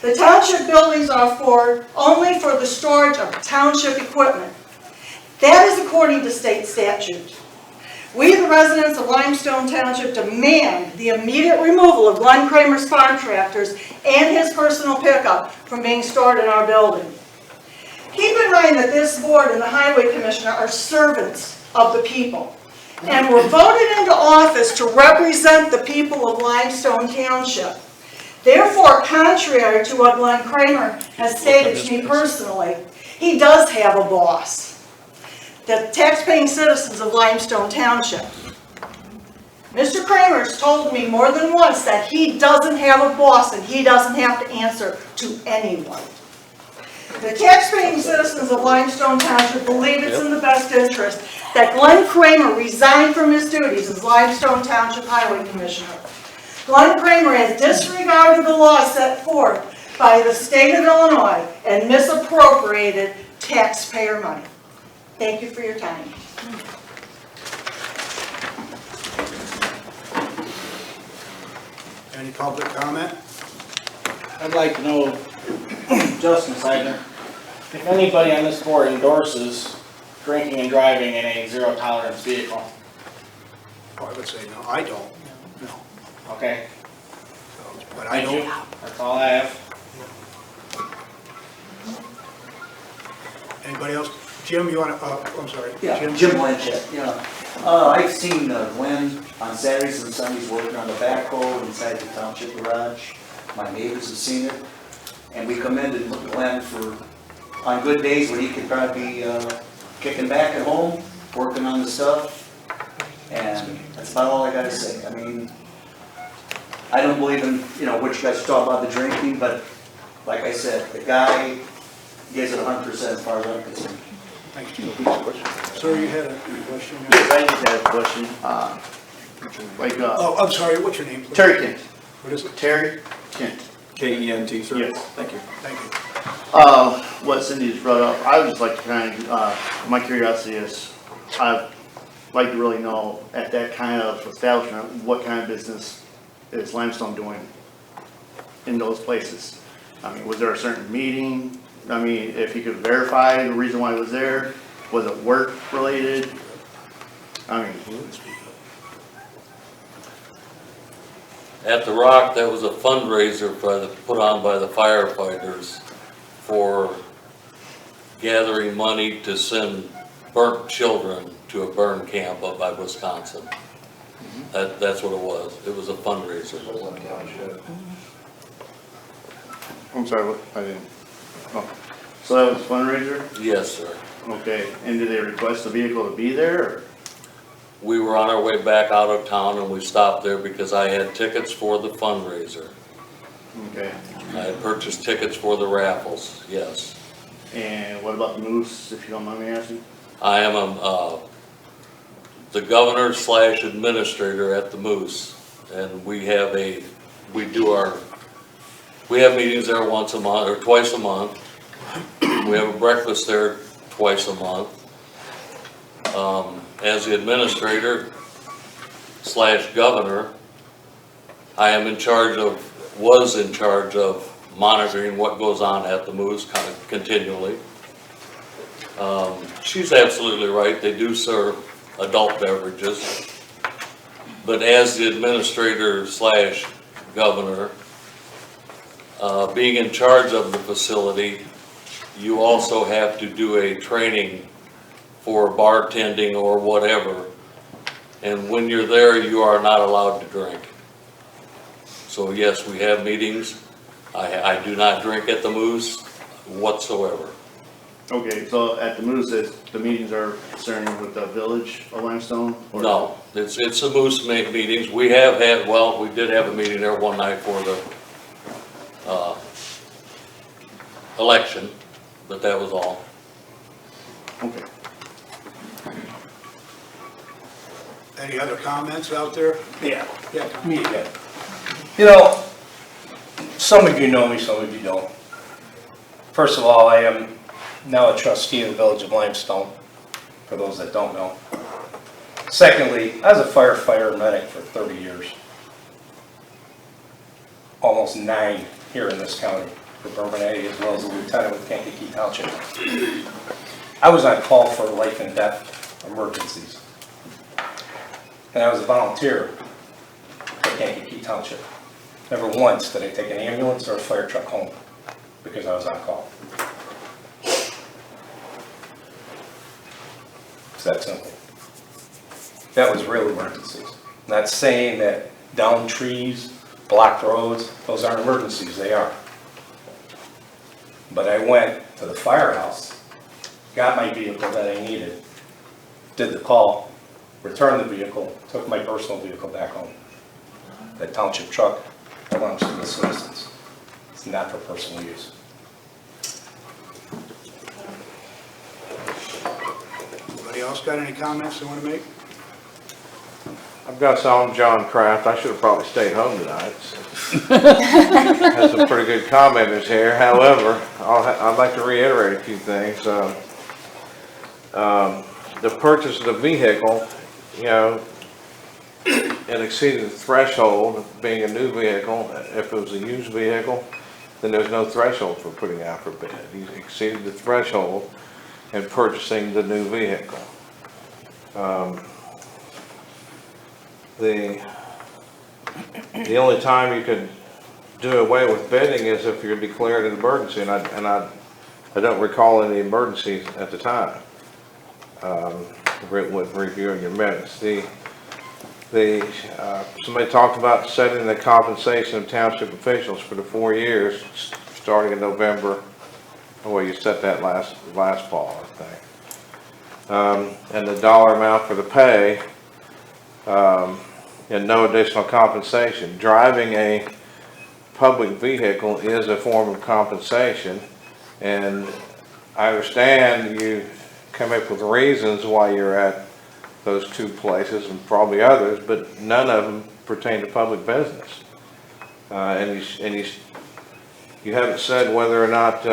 The township buildings are only for the storage of township equipment. That is according to state statute. We, the residents of Limestone Township, demand the immediate removal of Glenn Kramer's farm tractors and his personal pickup from being stored in our building. Keep in mind that this board and the Highway Commissioner are servants of the people and were voted into office to represent the people of Limestone Township. Therefore, contrary to what Glenn Kramer has stated to me personally, he does have a boss. The taxpaying citizens of Limestone Township. Mr. Kramer's told me more than once that he doesn't have a boss and he doesn't have to answer to anyone. The taxpaying citizens of Limestone Township believe it's in the best interest that Glenn Kramer resign from his duties as Limestone Township Highway Commissioner. Glenn Kramer has disregarded the law set forth by the state of Illinois and misappropriated taxpayer money. Thank you for your time. Any public comment? I'd like to know, Justin Seidner, if anybody on this board endorses drinking and driving in a zero-tolerance vehicle. Oh, I would say no, I don't, no. Okay, But I thank you. don't, That's all I have. Anybody else? Jim, you want to, I'm sorry. Yeah, Jim Blanchett, yeah. I've seen Glenn on Saturdays and Sundays working on the backhoe inside the township garage. My neighbors have seen it. And we commended Glenn for, on good days when he could probably be kicking back at home, working on the stuff. And that's about all I gotta say. I mean, I don't believe in, what you guys talk about the drinking, but like I said, the guy gives it 100% as far as I'm concerned. Thanks, Jim. Sir, you had a question? Yes, I just had a question. Oh, I'm sorry, what's your name, please? Terry Kent. What is it? Terry Kent. K-E-N-T, sir? Yes. Thank you. Thank you. What Cindy just brought up, I would just like to my curiosity is, I'd like to really know at that kind of establishment, what kind of business is Limestone doing in those places? I mean, was there a certain meeting? I mean, if you could verify the reason why it was there, was it work related? I mean, At the Rock, that was a fundraiser put on by the firefighters for gathering money to send burnt children to a burn camp up by Wisconsin. That's what it was. It was a fundraiser. I'm sorry, what, I didn't, oh, so that was a fundraiser? Yes, sir. Okay, and did they request the vehicle to be there, or? We were on our way back out of town and we stopped there because I had tickets for the fundraiser. Okay, I had purchased tickets for the raffles, yes. and what about the moose, if you don't mind me asking? I am the governor / administrator at the Moose, and we have meetings there once a month, or twice a month. We have a breakfast there twice a month. As the administrator / governor, I am was in charge of monitoring what goes on at the Moose kind of continually. She's absolutely right, they do serve adult beverages. But as the administrator / governor, being in charge of the facility, you also have to do a training for bartending or whatever. And when you're there, you are not allowed to drink. So yes, we have meetings. I do not drink at the Moose whatsoever. Okay, so at the Moose, the meetings are concerning with the village of Limestone? Or? No, it's the Moose meetings. We have had, well, we did have a meeting there one night for the election, but that was all. Okay. Any other comments out there? Yeah, Yeah, Tom. me again. You know, some of you know me, some of you don't. First of all, I am now a trustee of the Village of Limestone, for those that don't know. Secondly, I was a firefighter and medic for 30 years. Almost 9 here in this county for Bourbonnais, as well as a lieutenant with Kankakee Township. I was on call for life and death emergencies. And I was a volunteer for Kankakee Township. Never once did I take an ambulance or a fire truck home because I was on call. It's that simple. That was real emergencies. Not saying that downed trees, blocked roads, those aren't emergencies, they are. But I went to the firehouse, got my vehicle that I needed, did the call, returned the vehicle, took my personal vehicle back home. That township truck belongs to the citizens. It's not for personal use. Anybody else got any comments they want to make? I've got some John Kraft. I should have probably stayed home tonight. Has some pretty good commenters here. However, I'd like to reiterate a few things. The purchase of the vehicle, you know, it exceeded the threshold of being a new vehicle. If it was a used vehicle, then there's no threshold for putting out for bid. He exceeded the threshold in purchasing the new vehicle. The only time you could do away with bidding is if you're declared an emergency, and I I don't recall any emergencies at the time. With reviewing your minutes, somebody talked about setting the compensation of township officials for the 4 years, starting in November. Well, you set that last fall, I think. And the dollar amount for the pay, and no additional compensation. Driving a public vehicle is a form of compensation, and I understand you come up with reasons why you're at those two places and probably others, but none of them pertain to public business. And you haven't said whether or not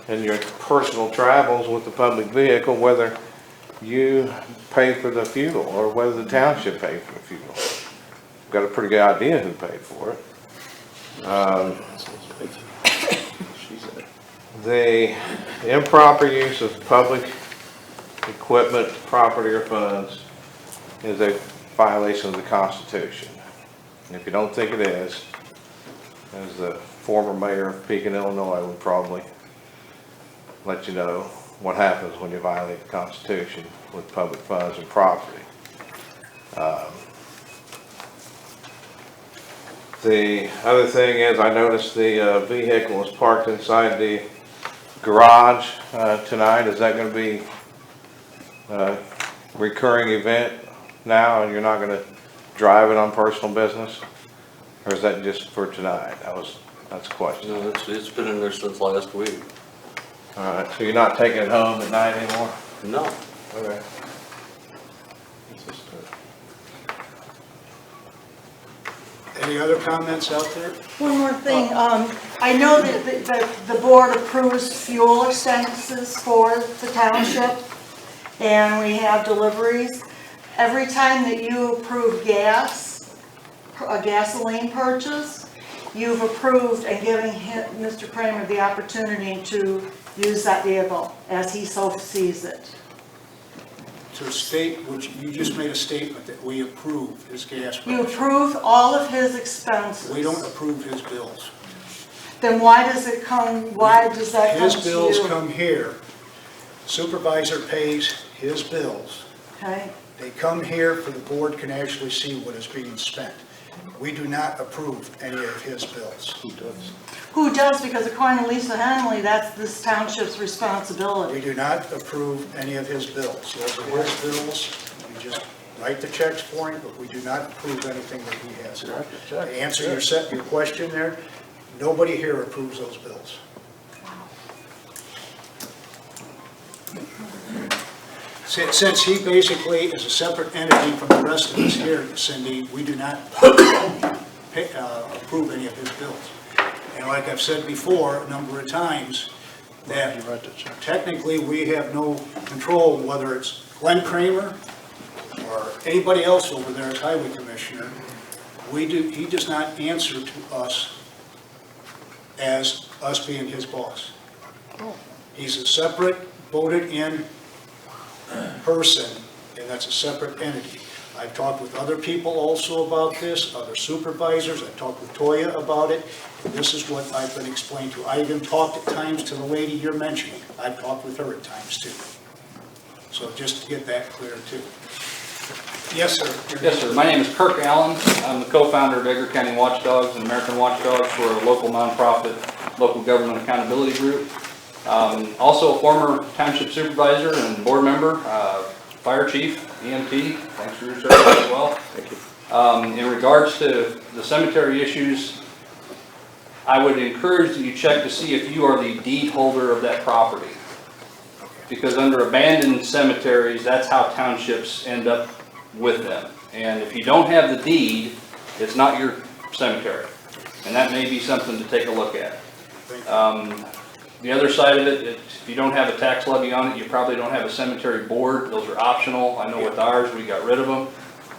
in your personal travels with the public vehicle, whether you pay for the fuel or whether the township paid for the fuel. Got a pretty good idea who paid for it. The improper use of public equipment, property, or funds is a violation of the Constitution. And if you don't think it is, as the former mayor of Pekin, Illinois would probably let you know what happens when you violate the Constitution with public funds and property. The other thing is, I noticed the vehicle was parked inside the garage tonight. Is that going to be a recurring event now, and you're not going to drive it on personal business? Or is that just for tonight? That's a question. No, it's been in there since last week. All right, so you're not taking it home at night anymore? No. Okay. Any other comments out there? One more thing, I know that the board approves fuel expenses for the township, and we have deliveries. Every time that you approve a gasoline purchase, you've approved and given Mr. Kramer the opportunity to use that vehicle as he so sees it. To state, which you just made a statement that we approve his gas price. You approve all of his expenses. We don't approve his bills. Then why does that come to His bills you? come here. Supervisor pays his bills. Okay, They come here for the board can actually see what is being spent. We do not approve any of his bills. Who does? who does, because according to Lisa Henley, that's this township's responsibility. We do not approve any of his bills. Those are his bills. We just write the checks for him, but we do not approve anything that he has. To answer your question there, nobody here approves those bills. Since he basically is a separate entity from the rest of us here, Cindy, we do not approve any of his bills. And like I've said before a number of times, that technically we have no control whether it's Glenn Kramer or anybody else over there as highway commissioner. He does not answer to us as us being his boss. He's a separate voted in person, and that's a separate entity. I've talked with other people also about this, other supervisors. I've talked with Toya about it. And this is what I've been explained to. I even talked at times to the lady you're mentioning. I've talked with her at times too. So just to get that clear too. Yes, sir. Yes, sir. My name is Kirk Allen. I'm the co-founder of Edgar County Watchdogs and American Watchdogs. We're a local nonprofit, local government accountability group. Also a former township supervisor and board member, fire chief, EMT. Thanks for your service as well. Thank you. In regards to the cemetery issues, I would encourage that you check to see if you are the deed holder of that property. Because under abandoned cemeteries, that's how townships end up with them. And if you don't have the deed, it's not your cemetery. And that may be something to take a look at. The other side of it, if you don't have a tax levy on it, you probably don't have a cemetery board. Those are optional. I know with ours, we got rid of them.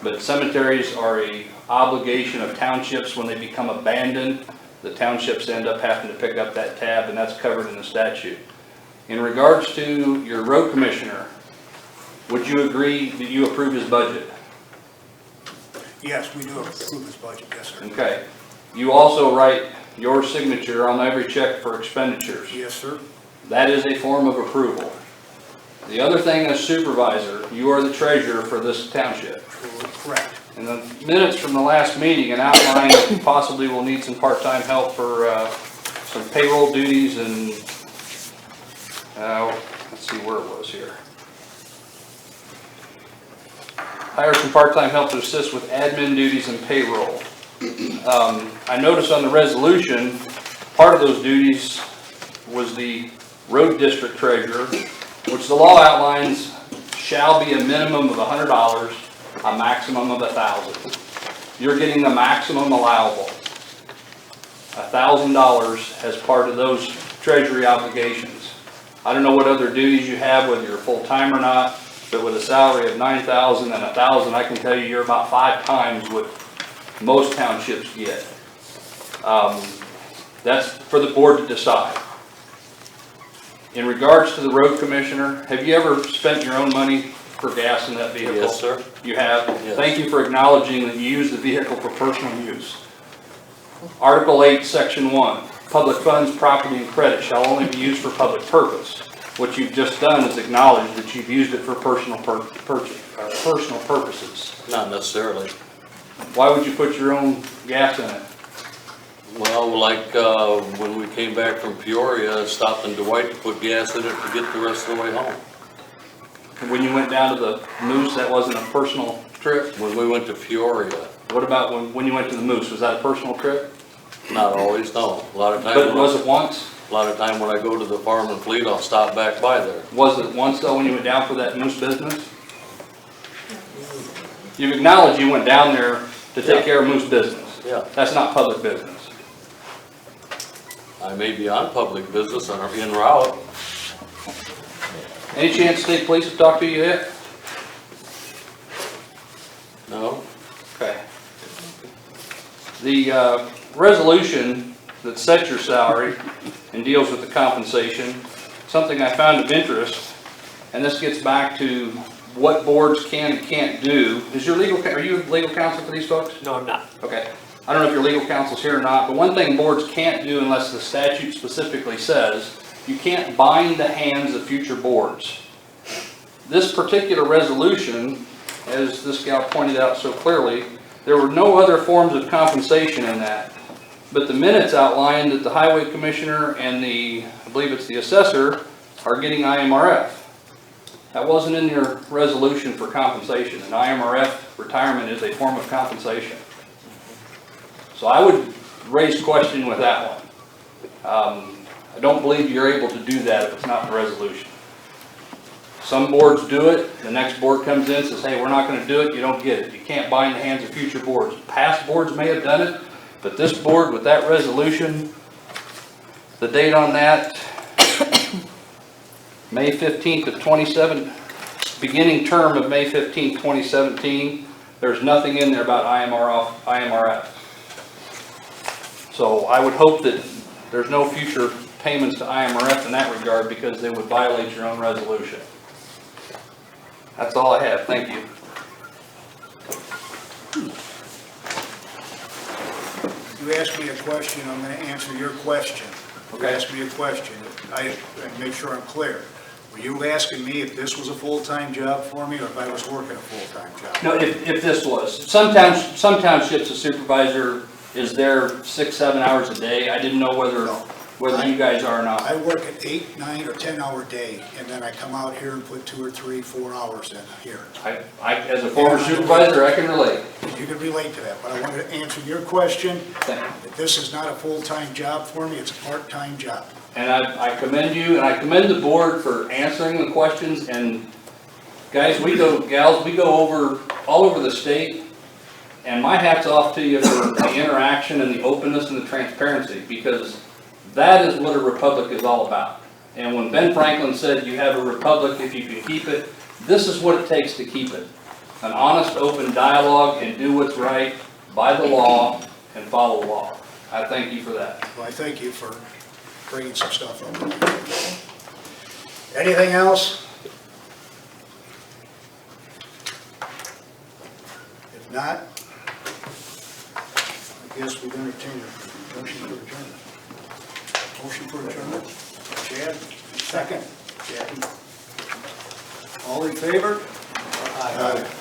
But cemeteries are an obligation of townships. When they become abandoned, the townships end up having to pick up that tab, and that's covered in the statute. In regards to your road commissioner, would you agree that you approve his budget? Yes, we do approve his budget, yes, sir. Okay. You also write your signature on every check for expenditures. Yes, sir. That is a form of approval. The other thing as supervisor, you are the treasurer for this township. Correct. In the minutes from the last meeting, an outline that possibly will need some part-time help for some payroll duties and, let's see where it was here. Hire some part-time help to assist with admin duties and payroll. I noticed on the resolution, part of those duties was the road district treasurer, which the law outlines shall be a minimum of $100, a maximum of $1,000. You're getting the maximum allowable, $1,000 as part of those treasury obligations. I don't know what other duties you have, whether you're full-time or not, but with a salary of $9,000 and $1,000, I can tell you you're about 5 times what most townships get. That's for the board to decide. In regards to the road commissioner, have you ever spent your own money for gas in that vehicle? Yes, sir. You have? Yes. Thank you for acknowledging that you use the vehicle for personal use. Article 8, Section 1, public funds, property, and credit shall only be used for public purpose. What you've just done is acknowledge that you've used it for personal purposes. Not necessarily. Why would you put your own gas in it? Well, like when we came back from Peoria, stopped in Dwight to put gas in it to get the rest of the way home. When you went down to the Moose, that wasn't a personal trip? When we went to Peoria. What about when you went to the Moose? Was that a personal trip? Not always, no. A lot of times. But was it once? A lot of time when I go to the farm and fleet, I'll stop back by there. Was it once though when you went down for that Moose business? You've acknowledged you went down there to take care of Moose business. Yeah. That's not public business. I may be on public business and are en route. Any chance state police have talked to you yet? No? Okay. The resolution that sets your salary and deals with the compensation, something I found of interest, and this gets back to what boards can and can't do. Are you legal counsel for these folks? No, I'm not. Okay. I don't know if your legal counsel's here or not, but one thing boards can't do unless the statute specifically says, you can't bind the hands of future boards. This particular resolution, as this gal pointed out so clearly, there were no other forms of compensation in that. But the minutes outline that the highway commissioner and I believe it's the assessor, are getting IMRF. That wasn't in your resolution for compensation. An IMRF retirement is a form of compensation. So I would raise question with that one. I don't believe you're able to do that if it's not in the resolution. Some boards do it, the next board comes in and says, hey, we're not going to do it, you don't get it. You can't bind the hands of future boards. Past boards may have done it, but this board with that resolution, the date on that, May 15th of 27, beginning term of May 15th, 2017, there's nothing in there about IMRF. So I would hope that there's no future payments to IMRF in that regard because they would violate your own resolution. That's all I have. Thank you. You asked me a question, I'm going to answer your question. You asked me a question, I make sure I'm clear. Were you asking me if this was a full-time job for me or if I was working a full-time job? No, if this was. Some townships, a supervisor is there 6-7 hours a day. I didn't know whether you guys are or not. I work an 8, 9, or 10-hour day, and then I come out here and put 2 or 3, 4 hours in here. As a former supervisor, I can relate. You can relate to that, but I wanted to answer your question. If this is not a full-time job for me, it's a part-time job. And I commend you, and I commend the board for answering the questions. And guys, gals, we go all over the state, and my hat's off to you for the interaction and the openness and the transparency, because that is what a republic is all about. And when Ben Franklin said you have a republic if you can keep it, this is what it takes to keep it. An honest, open dialogue and do what's right by the law and follow the law. I thank you for that. Well, I thank you for bringing some stuff up. Anything else? If not, I guess we're going to entertain a motion for adjournment. Motion for adjournment. Chad? Second. Jackie. All in favor? Aye.